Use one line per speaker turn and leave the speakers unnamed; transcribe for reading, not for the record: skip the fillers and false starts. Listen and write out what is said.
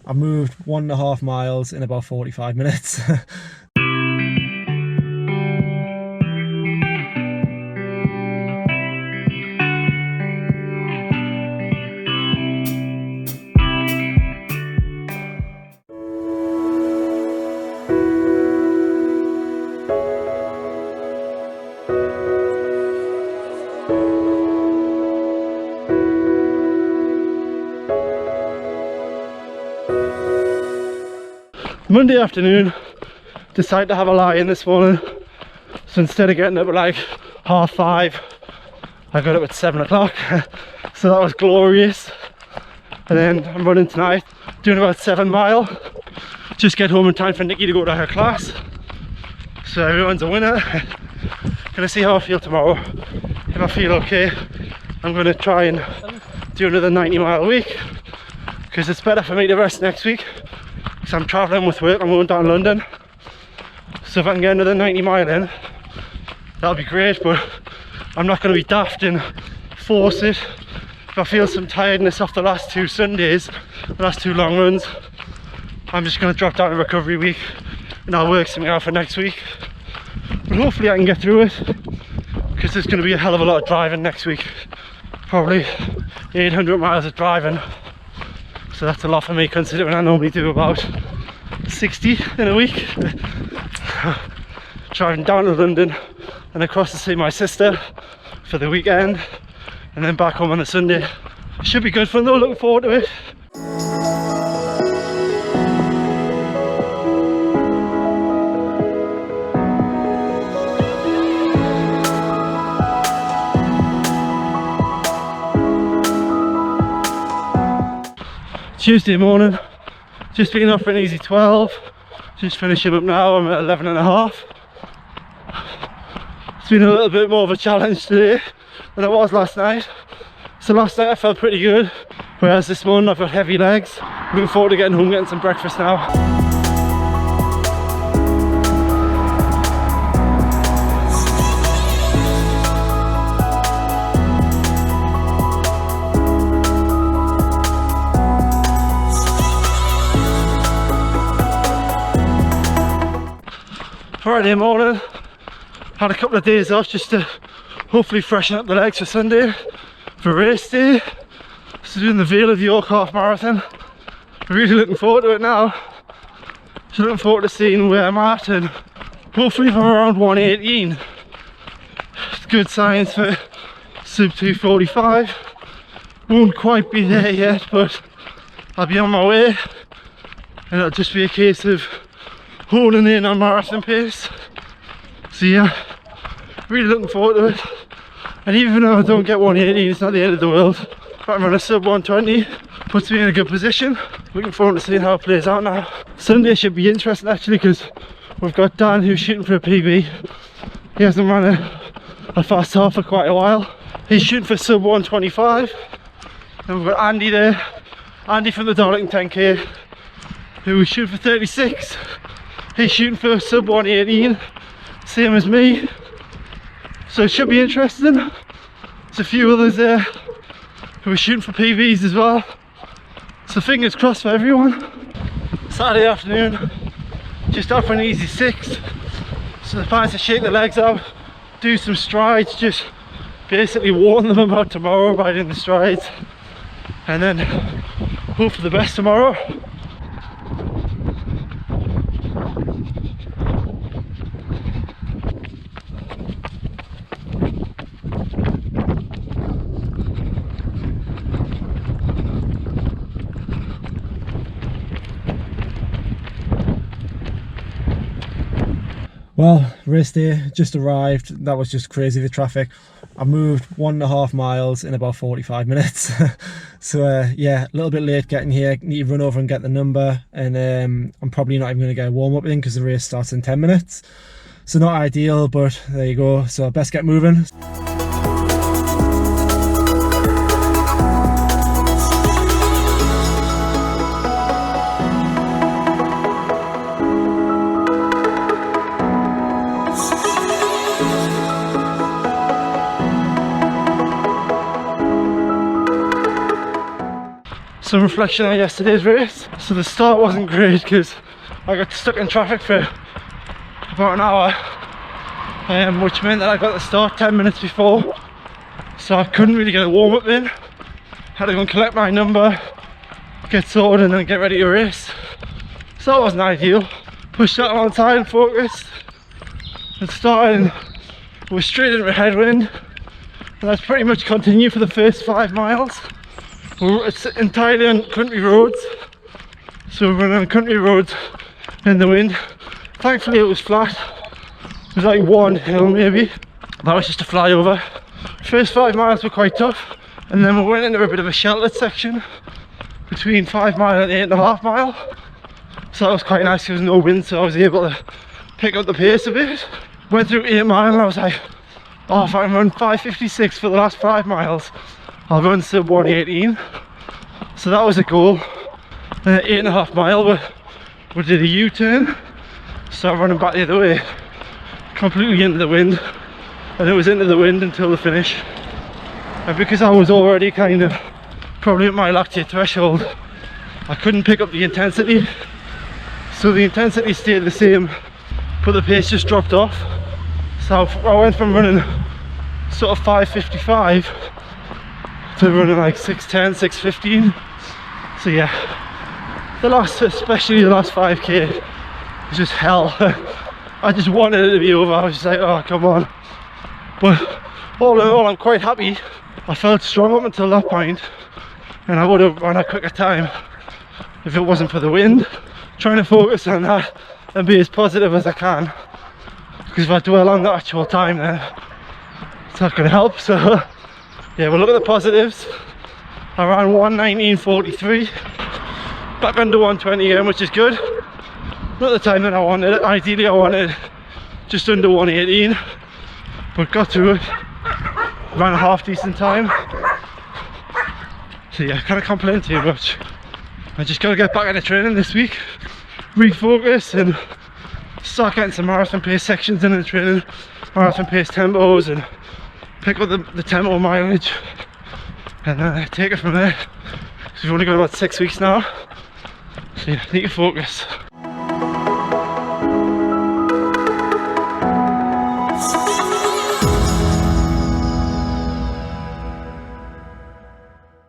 I moved 1.5 miles in about 45 minutes. Monday afternoon, decided to have a lie in this morning, so instead of getting up at like 5:30, I got up at 7 o'clock, so that was glorious. And then I'm running tonight, doing about 7 mile, just get home in time for Nikki to go to her class, so everyone's a winner. Gonna see how I feel tomorrow. If I feel okay, I'm gonna try and do another 90-mile week, because it's better for me to rest next week. So I'm travelling with work, I'm going down to London, so if I can get another 90 mile in, that'll be great. But I'm not going to be daft and force it. If I feel some tiredness off the last 2 Sundays, the last 2 long runs, I'm just going to drop down a recovery week and I'll work something out for next week. But hopefully I can get through it, because there's going to be a hell of a lot of driving next week, probably 800 miles of driving. So that's a lot for me, considering I normally do about 60 in a week. Driving down to London and across to see my sister for the weekend, and then back home on the Sunday. Should be good fun though, looking forward to it. Tuesday morning, just been up for an easy 12, just finishing up now. I'm at 11.5. It's been a little bit more of a challenge today than it was last night. So last night I felt pretty good, whereas this morning I've got heavy legs. Looking forward to getting home, getting some breakfast now. Friday morning, had a couple of days off just to hopefully freshen up the legs for Sunday for race day. So doing the Vale of York half marathon. Really looking forward to it now. So looking forward to seeing where I'm at, and hopefully if I'm around 118, it's good signs for sub 245. Won't quite be there yet, but I'll be on my way, and it'll just be a case of honing in on marathon pace. So yeah, really looking forward to it. And even though I don't get 118, it's not the end of the world. If I'm on a sub 120, puts me in a good position. Looking forward to seeing how it plays out now. Sunday should be interesting actually, because we've got Dan who's shooting for a PB. He hasn't run a fast half for quite a while. He's shooting for sub 125. And we've got Andy there, Andy from the Darlington 10k, who is shooting for 36. He's shooting for sub 118, same as me. So it should be interesting. There's a few others there who are shooting for PBs as well. So fingers crossed for everyone. Saturday afternoon, just out for an easy 6. So the plan to shake the legs out, do some strides, just basically warn them about tomorrow by doing the strides, and then hope for the best tomorrow. Well, race day just arrived. That was just crazy, the traffic. I moved 1.5 miles in about 45 minutes. So yeah, a little bit late getting here. Need to run over and get the number, and I'm probably not even going to get a warm-up in because the race starts in 10 minutes. So not ideal, but there you go. So best get moving. Some reflection on yesterday's race. So the start wasn't great because I got stuck in traffic for about an hour, which meant that I got the start 10 minutes before, so I couldn't really get a warm-up in. Had to go and collect my number, get sorted and then get ready to race. So that wasn't ideal. Pushed that on side and focused and started, and we're straight into a headwind, and that's pretty much continued for the first 5 miles. It's entirely on country roads, so we're on country roads in the wind. Thankfully it was flat. It was like one hill maybe. That was just a flyover. First 5 miles were quite tough, and then we went into a bit of a sheltered section between 5 mile and 8.5 mile. So that was quite nice, there was no wind, so I was able to pick up the pace a bit. Went through 8 mile and I was like, oh, if I can run 5:56 for the last 5 miles, I'll run sub 1:18. So that was a goal. 8.5 mile we did a U-turn, started running back the other way, completely into the wind, and it was into the wind until the finish. And because I was already kind of probably at my lactate threshold, I couldn't pick up the intensity, so the intensity stayed the same but the pace just dropped off. So I went from running sort of 5:55 to running like 6:10, 6:15. So yeah, especially the last 5k was just hell. I just wanted it to be over. I was just like, oh come on. But all in all, I'm quite happy. I felt strong up until that point, and I would have run a quicker time if it wasn't for the wind. Trying to focus on that and be as positive as I can, because if I dwell on the actual time then it's not going to help. So yeah, we'll look at the positives. I ran 1:19.43, back under 1:20 again, which is good. Not the time that I wanted it. Ideally I wanted just under 1:18, but got through it. Ran a half decent time. So yeah, I can't complain too much. I just got to get back into training this week, refocus and start getting some marathon pace sections in the training, marathon pace tempos, and pick up the tempo mileage and take it from there. So we've only got about 6 weeks now, so yeah, I need to focus.